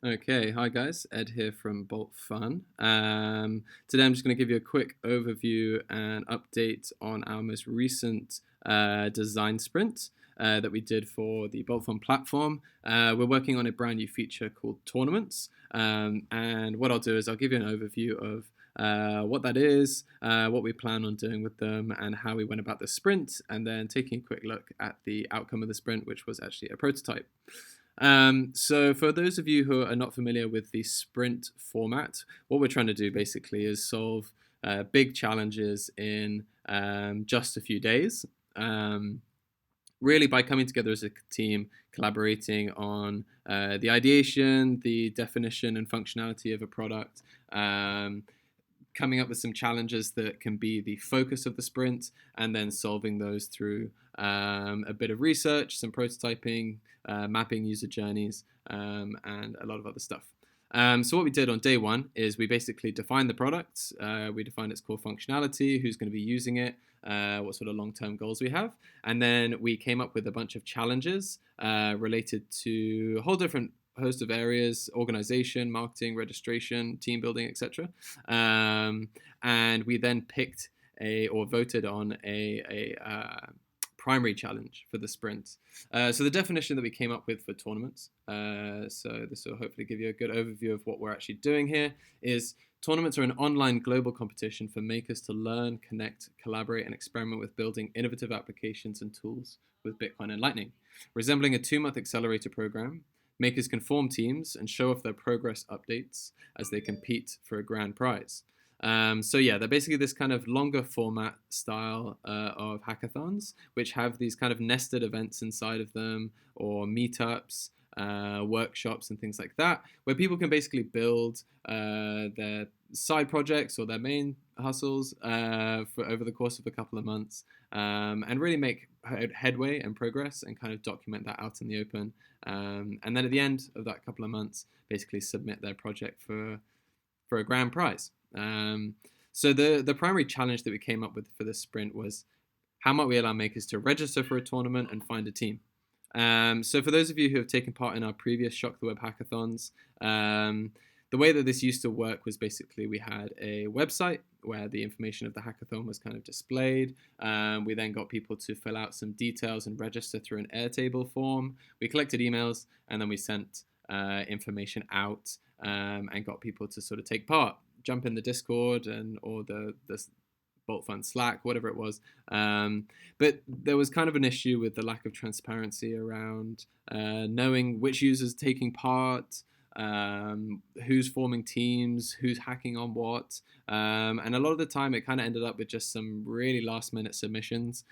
Okay, hi guys, Ed here from Bolt Fun. Today I'm just going to give you a quick overview and update on our most recent design sprint that we did for the Bolt Fun platform. We're working on a brand new feature called tournaments, and what I'll do is I'll give you an overview of what that is, what we plan on doing with them, and how we went about the sprint, and then taking a quick look at the outcome of the sprint, which was actually a prototype. So for those of you who are not familiar with the sprint format, what we're trying to do basically is solve big challenges in just a few days. Really by coming together as a team, collaborating on the ideation, the definition and functionality of a product, coming up with some challenges that can be the focus of the sprint, and then solving those through a bit of research, some prototyping, mapping user journeys, and a lot of other stuff. So what we did on day one is we basically defined the product. We defined its core functionality, who's going to be using it, what sort of long-term goals we have, and then we came up with a bunch of challenges related to a whole different host of areas: organization, marketing, registration, team building, etc. And we then picked or voted on a primary challenge for the sprint. So the definition that we came up with for tournaments, so this will hopefully give you a good overview of what we're actually doing here, is tournaments are an online global competition for makers to learn, connect, collaborate, and experiment with building innovative applications and tools with Bitcoin and Lightning. Resembling a 2-month accelerator program, makers can form teams and show off their progress updates as they compete for a grand prize. So yeah, they're basically this kind of longer format style of hackathons, which have these kind of nested events inside of them, or meetups, workshops, and things like that, where people can basically build their side projects or their main hustles for over the course of a couple of months, and really make headway and progress and kind of document that out in the open. And then at the end of that couple of months, basically submit their project for a grand prize. So the primary challenge that we came up with for this sprint was, how might we allow makers to register for a tournament and find a team? So for those of you who have taken part in our previous Shock the Web hackathons, the way that this used to work was basically we had a website where the information of the hackathon was kind of displayed. We then got people to fill out some details and register through an Airtable form. We collected emails, and then we sent information out, and got people to sort of take part, jump in the Discord or the Bolt Fun Slack, whatever it was. But there was kind of an issue with the lack of transparency around knowing which users are taking part, who's forming teams, who's hacking on what. And a lot of the time it kind of ended up with just some really last minute submissions,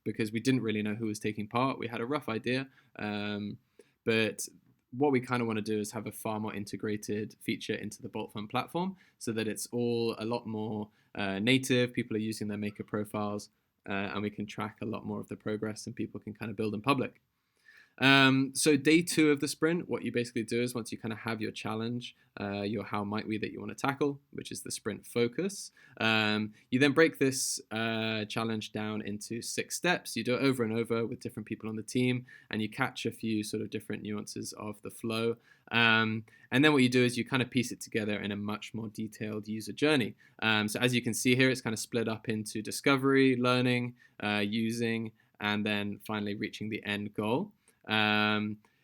because we didn't really know who was taking part. We had a rough idea, but what we kind of want to do is have a far more integrated feature into the Bolt Fun platform, so that it's all a lot more native. People are using their maker profiles, and we can track a lot more of the progress, and people can kind of build in public. So day two of the sprint, what you basically do is, once you kind of have your challenge, your how might we that you want to tackle, which is the sprint focus, you then break this challenge down into 6 steps. You do it over and over with different people on the team, and you catch a few sort of different nuances of the flow. And then what you do is you kind of piece it together in a much more detailed user journey. So as you can see here, it's kind of split up into discovery, learning, using, and then finally reaching the end goal.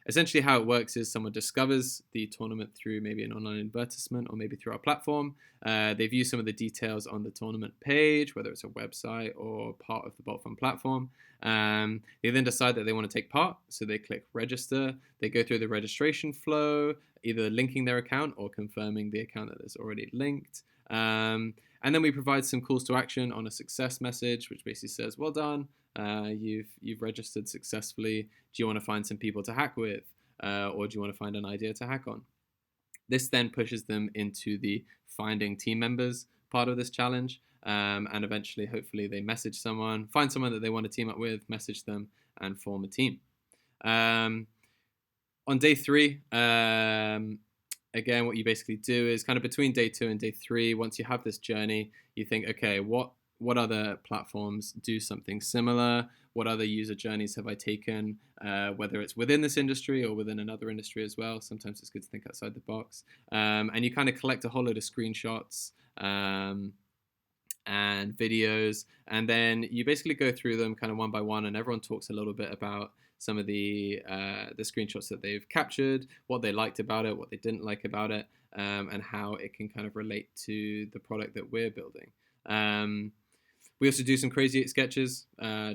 Essentially how it works is someone discovers the tournament through maybe an online advertisement or maybe through our platform. They view some of the details on the tournament page, whether it's a website or part of the Bolt Fun platform. They then decide that they want to take part, so they click register. They go through the registration flow, either linking their account or confirming the account that is already linked. And then we provide some calls to action on a success message, which basically says, well done, you've registered successfully. Do you want to find some people to hack with? Or do you want to find an idea to hack on? This then pushes them into the finding team members part of this challenge. And eventually, hopefully, they message someone, find someone that they want to team up with, message them, and form a team. On day 3, again, what you basically do is kind of between day 2 and day 3, once you have this journey, you think, okay, what other platforms do something similar? what other user journeys have I taken, whether it's within this industry or within another industry as well. Sometimes it's good to think outside the box. And you kind of collect a whole load of screenshots and videos, and then you basically go through them kind of one by one, and everyone talks a little bit about some of the screenshots that they've captured, what they liked about it, what they didn't like about it, and how it can kind of relate to the product that we're building. We also do some crazy sketches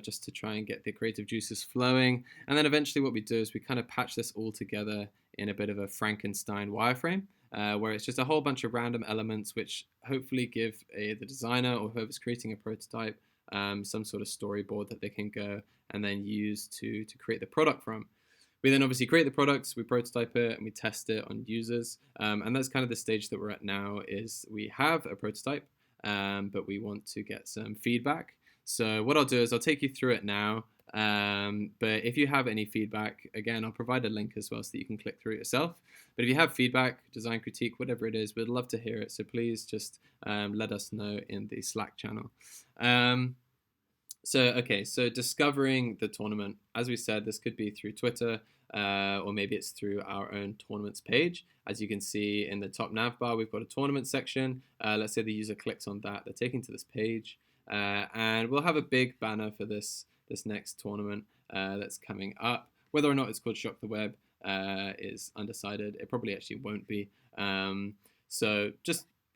just to try and get the creative juices flowing. And then eventually what we do is we kind of patch this all together in a bit of a Frankenstein wireframe, where it's just a whole bunch of random elements which hopefully give the designer or whoever's creating a prototype some sort of storyboard that they can go and then use to create the product from. We then obviously create the products, we prototype it, and we test it on users. And that's kind of the stage that we're at now. Is we have a prototype, but we want to get some feedback. So what I'll do is I'll take you through it now. But if you have any feedback, again, I'll provide a link as well so that you can click through it yourself. But if you have feedback, design critique, whatever it is, we'd love to hear it. So please just let us know in the Slack channel. So discovering the tournament, as we said, this could be through Twitter, or maybe it's through our own tournaments page. As you can see in the top nav bar, we've got a tournament section. Let's say the user clicks on that, they're taken to this page, and we'll have a big banner for this next tournament that's coming up. Whether or not it's called Shock the Web is undecided. It probably actually won't be. So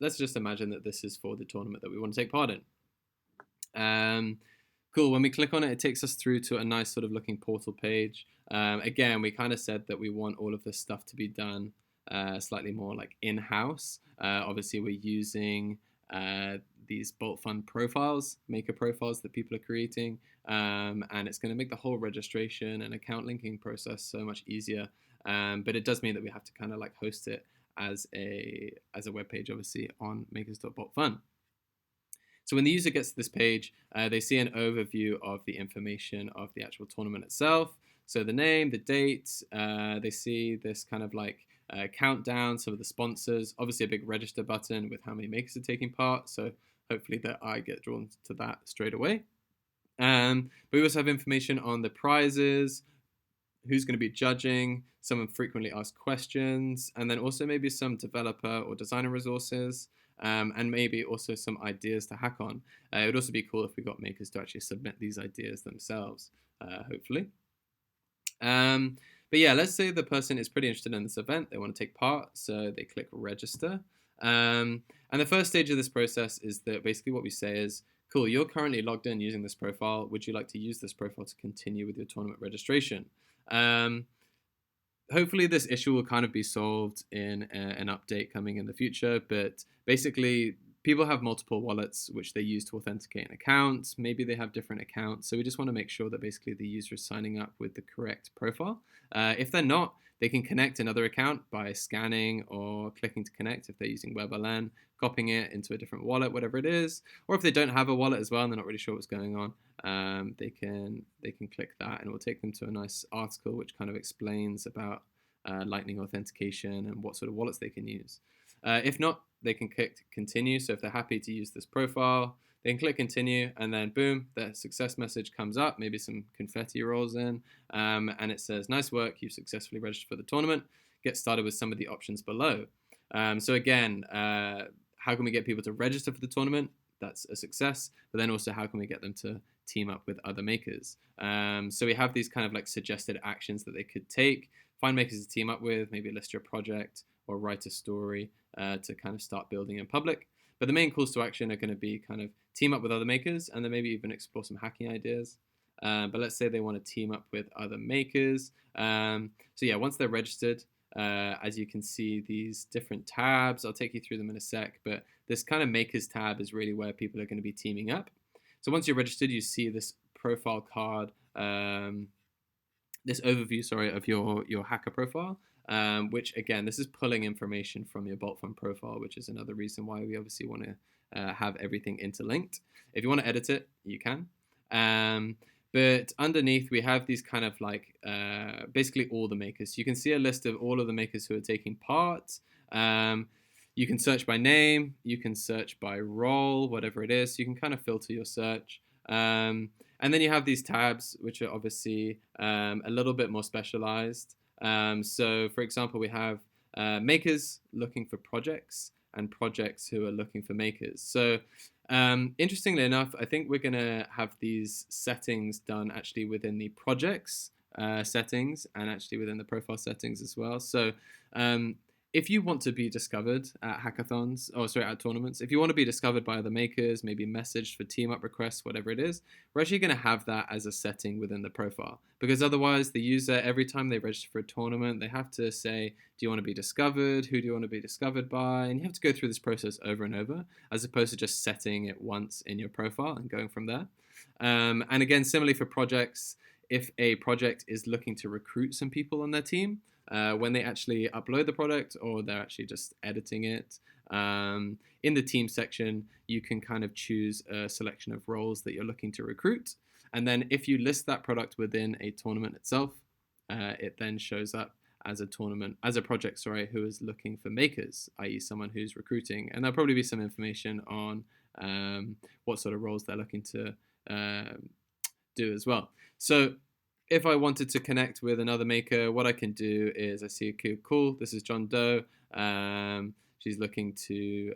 let's just imagine that this is for the tournament that we want to take part in. Cool, when we click on it, it takes us through to a nice sort of looking portal page. Again, we kind of said that we want all of this stuff to be done slightly more like in-house. Obviously, we're using these Bolt Fun profiles, maker profiles that people are creating, and it's going to make the whole registration and account linking process so much easier. But it does mean that we have to kind of like host it as a web page, obviously, on makers.boltfun. So when the user gets to this page, they see an overview of the information of the actual tournament itself. So the name, the date, they see this kind of like countdown, some of the sponsors, obviously a big register button with how many makers are taking part. So hopefully that I get drawn to that straight away. But we also have information on the prizes, who's going to be judging, some frequently asked questions, and then also maybe some developer or designer resources. And maybe also some ideas to hack on. It would also be cool if we got makers to actually submit these ideas themselves, hopefully. But yeah, let's say the person is pretty interested in this event. They want to take part, so they click register. And the first stage of this process is that basically what we say is, cool, you're currently logged in using this profile. Would you like to use this profile to continue with your tournament registration? Hopefully this issue will kind of be solved in an update coming in the future, but basically people have multiple wallets which they use to authenticate an account. Maybe they have different accounts, so we just want to make sure that basically the user is signing up with the correct profile. If they're not, they can connect another account by scanning or clicking to connect if they're using WebLN, copying it into a different wallet, whatever it is. Or if they don't have a wallet as well and they're not really sure what's going on, they can click that, and it will take them to a nice article which kind of explains about Lightning authentication and what sort of wallets they can use. If not, they can click continue. So if they're happy to use this profile, they can click continue, and then boom, the success message comes up, maybe some confetti rolls in, and it says, nice work, you've successfully registered for the tournament. Get started with some of the options below. So again, how can we get people to register for the tournament? That's a success. But then also, how can we get them to team up with other makers? So we have these kind of like suggested actions that they could take. Find makers to team up with, maybe list your project or write a story to kind of start building in public. But the main calls to action are going to be kind of team up with other makers, and then maybe even explore some hacking ideas. But let's say they want to team up with other makers. So yeah, once they're registered, as you can see, these different tabs, I'll take you through them in a sec, but this kind of makers tab is really where people are going to be teaming up. So once you're registered, you see this profile card, this overview, of your hacker profile, which again, this is pulling information from your BoltFun profile, which is another reason why we obviously want to have everything interlinked. If you want to edit it, you can. But underneath, we have these kind of like basically all the makers. You can see a list of all of the makers who are taking part. You can search by name, you can search by role, whatever it is. You can kind of filter your search. And then you have these tabs, which are obviously a little bit more specialized. So, for example, we have makers looking for projects and projects who are looking for makers. So, interestingly enough, I think we're going to have these settings done actually within the projects settings and actually within the profile settings as well. So, if you want to be discovered at hackathons, at tournaments, if you want to be discovered by other makers, maybe messaged for team up requests, whatever it is, we're actually going to have that as a setting within the profile. Because otherwise, the user, every time they register for a tournament, they have to say, do you want to be discovered? Who do you want to be discovered by? And you have to go through this process over and over, as opposed to just setting it once in your profile and going from there. And again, similarly for projects, if a project is looking to recruit some people on their team, when they actually upload the product or they're actually just editing it. In the team section, you can kind of choose a selection of roles that you're looking to recruit. And then if you list that product within a tournament itself, it then shows up as a project, who is looking for makers, i.e. someone who's recruiting. And there'll probably be some information on what sort of roles they're looking to do as well. So if I wanted to connect with another maker, what I can do is I see, okay, cool, this is John Doe. She's looking to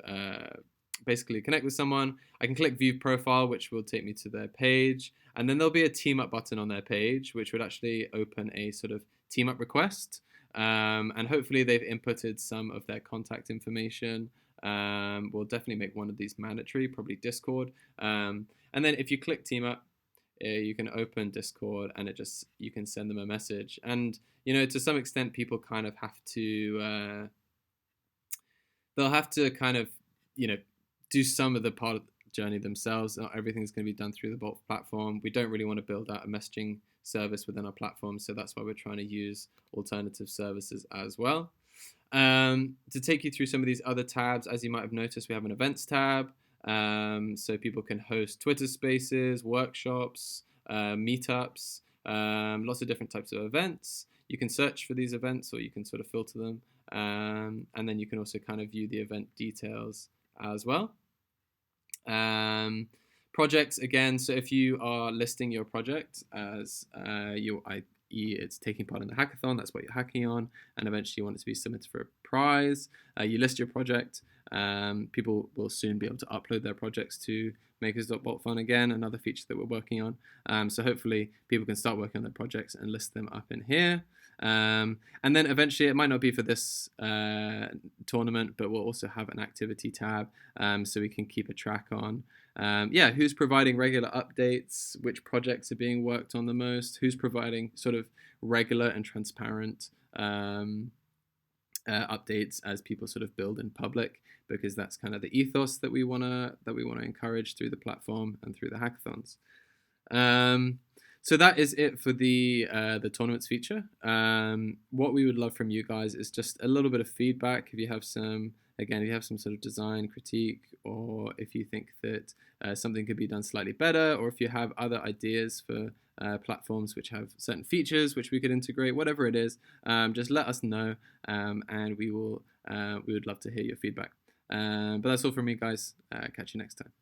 basically connect with someone. I can click view profile, which will take me to their page. And then there'll be a team up button on their page, which would actually open a sort of team up request. And hopefully they've inputted some of their contact information. We'll definitely make one of these mandatory, probably Discord. And then if you click team up, you can open Discord and you can send them a message. And, to some extent, people kind of have to, they'll have to kind of, do some of the part of the journey themselves. Not everything's going to be done through the Bolt platform. We don't really want to build out a messaging service within our platform. So that's why we're trying to use alternative services as well. To take you through some of these other tabs, as you might have noticed, we have an events tab. So people can host Twitter spaces, workshops, meetups, lots of different types of events. You can search for these events or you can sort of filter them. And then you can also kind of view the event details as well. Projects, again, so if you are listing your project as it's taking part in the hackathon, that's what you're hacking on, and eventually you want it to be submitted for a prize. You list your project. People will soon be able to upload their projects to makers.boltfun again, another feature that we're working on. So hopefully people can start working on their projects and list them up in here. And then eventually, it might not be for this tournament, but we'll also have an activity tab, so we can keep a track on who's providing regular updates, which projects are being worked on the most, who's providing sort of regular and transparent updates as people sort of build in public, because that's kind of the ethos that we want to encourage through the platform and through the hackathons. So that is it for the tournaments feature. What we would love from you guys is just a little bit of feedback. If you have some sort of design critique, or if you think that something could be done slightly better, or if you have other ideas for platforms which have certain features which we could integrate, whatever it is, just let us know, and we would love to hear your feedback. But that's all from me, guys. Catch you next time.